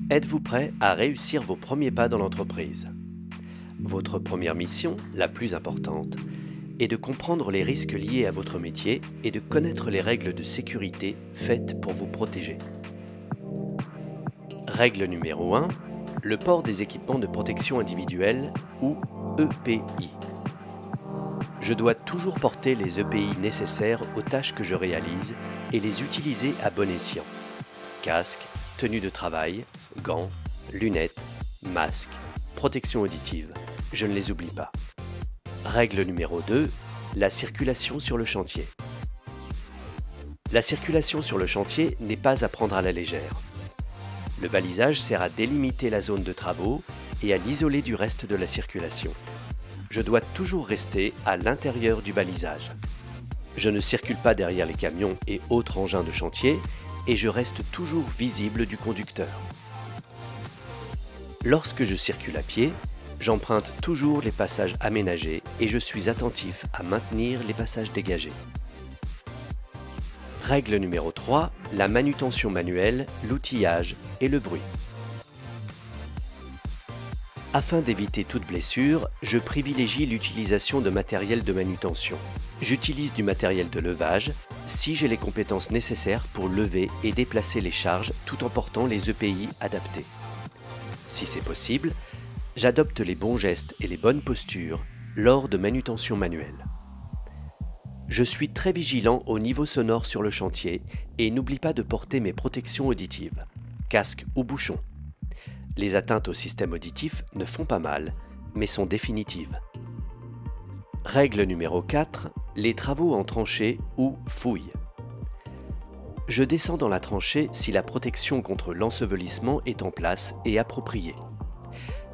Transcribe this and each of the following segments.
Êtes-vous prêt à réussir vos premiers pas dans l'entreprise? Votre première mission, la plus importante, est de comprendre les risques liés à votre métier et de connaître les règles de sécurité faites pour vous protéger. Règle numéro 1, le port des équipements de protection individuelle ou EPI. Je dois toujours porter les EPI nécessaires aux tâches que je réalise et les utiliser à bon escient. Casque, tenue de travail, gants, lunettes, masque, protection auditive. Je ne les oublie pas. Règle numéro 2, la circulation sur le chantier. La circulation sur le chantier n'est pas à prendre à la légère. Le balisage sert à délimiter la zone de travaux et à l'isoler du reste de la circulation. Je dois toujours rester à l'intérieur du balisage. Je ne circule pas derrière les camions et autres engins de chantier et je reste toujours visible du conducteur. Lorsque je circule à pied, j'emprunte toujours les passages aménagés et je suis attentif à maintenir les passages dégagés. Règle numéro 3, la manutention manuelle, l'outillage et le bruit. Afin d'éviter toute blessure, je privilégie l'utilisation de matériel de manutention. J'utilise du matériel de levage si j'ai les compétences nécessaires pour lever et déplacer les charges tout en portant les EPI adaptés. Si c'est possible, j'adopte les bons gestes et les bonnes postures lors de manutention manuelle. Je suis très vigilant au niveau sonore sur le chantier et n'oublie pas de porter mes protections auditives, casque ou bouchon. Les atteintes au système auditif ne font pas mal, mais sont définitives. Règle numéro 4, les travaux en tranchée ou fouille. Je descends dans la tranchée si la protection contre l'ensevelissement est en place et appropriée.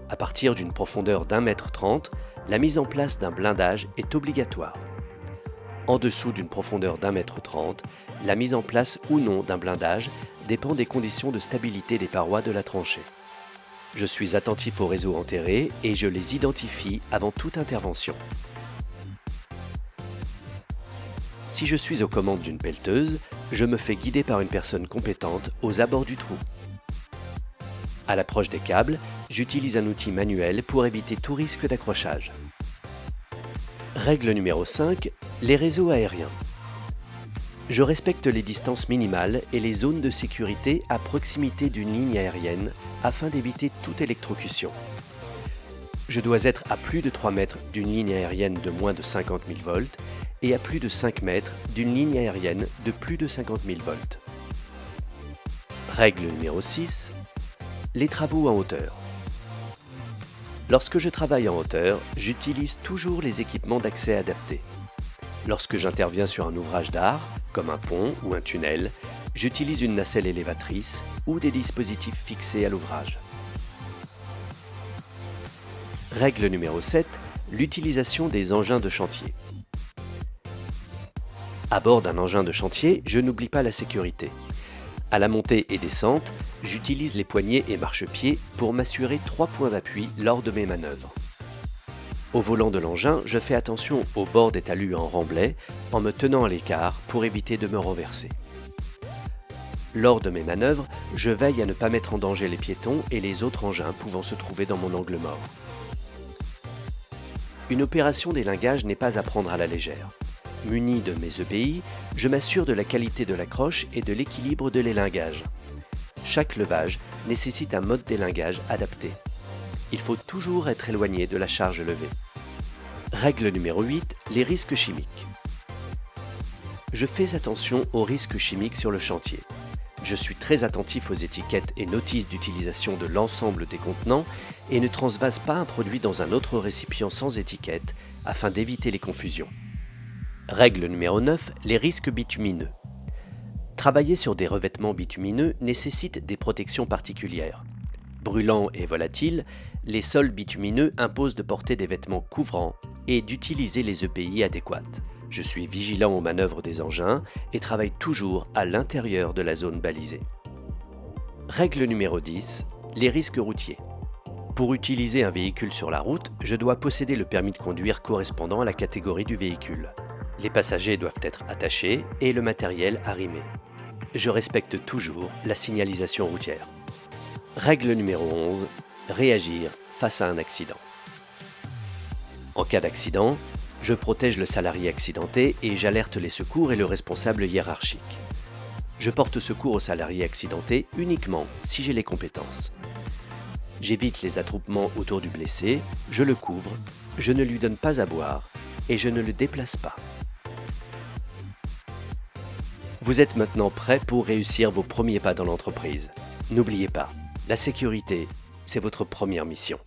À partir d'une profondeur d'1,30 m, la mise en place d'un blindage est obligatoire. En dessous d'une profondeur d'1,30 m, la mise en place ou non d'un blindage dépend des conditions de stabilité des parois de la tranchée. Je suis attentif aux réseaux enterrés et je les identifie avant toute intervention. Si je suis aux commandes d'une pelleteuse, je me fais guider par une personne compétente aux abords du trou. À l'approche des câbles, j'utilise un outil manuel pour éviter tout risque d'accrochage. Règle numéro 5, les réseaux aériens. Je respecte les distances minimales et les zones de sécurité à proximité d'une ligne aérienne afin d'éviter toute électrocution. Je dois être à plus de 3 mètres d'une ligne aérienne de moins de 50 000 volts et à plus de 5 mètres d'une ligne aérienne de plus de 50 000 volts. Règle numéro 6, les travaux en hauteur. Lorsque je travaille en hauteur, j'utilise toujours les équipements d'accès adaptés. Lorsque j'interviens sur un ouvrage d'art, comme un pont ou un tunnel, j'utilise une nacelle élévatrice ou des dispositifs fixés à l'ouvrage. Règle numéro 7, l'utilisation des engins de chantier. À bord d'un engin de chantier, je n'oublie pas la sécurité. À la montée et descente, j'utilise les poignées et marchepieds pour m'assurer 3 points d'appui lors de mes manœuvres. Au volant de l'engin, je fais attention au bord des talus en remblai en me tenant à l'écart pour éviter de me renverser. Lors de mes manœuvres, je veille à ne pas mettre en danger les piétons et les autres engins pouvant se trouver dans mon angle mort. Une opération d'élingage n'est pas à prendre à la légère. Muni de mes EPI, je m'assure de la qualité de l'accroche et de l'équilibre de l'élingage. Chaque levage nécessite un mode d'élingage adapté. Il faut toujours être éloigné de la charge levée. Règle numéro 8, les risques chimiques. Je fais attention aux risques chimiques sur le chantier. Je suis très attentif aux étiquettes et notices d'utilisation de l'ensemble des contenants et ne transvase pas un produit dans un autre récipient sans étiquette afin d'éviter les confusions. Règle numéro 9, les risques bitumineux. Travailler sur des revêtements bitumineux nécessite des protections particulières. Brûlants et volatiles, les sols bitumineux imposent de porter des vêtements couvrants et d'utiliser les EPI adéquates. Je suis vigilant aux manœuvres des engins et travaille toujours à l'intérieur de la zone balisée. Règle numéro 10, les risques routiers. Pour utiliser un véhicule sur la route, je dois posséder le permis de conduire correspondant à la catégorie du véhicule. Les passagers doivent être attachés et le matériel arrimé. Je respecte toujours la signalisation routière. Règle numéro 11. Réagir face à un accident. En cas d'accident, je protège le salarié accidenté et j'alerte les secours et le responsable hiérarchique. Je porte secours au salarié accidenté uniquement si j'ai les compétences. J'évite les attroupements autour du blessé, je le couvre, je ne lui donne pas à boire et je ne le déplace pas. Vous êtes maintenant prêt pour réussir vos premiers pas dans l'entreprise. N'oubliez pas, la sécurité, c'est votre première mission.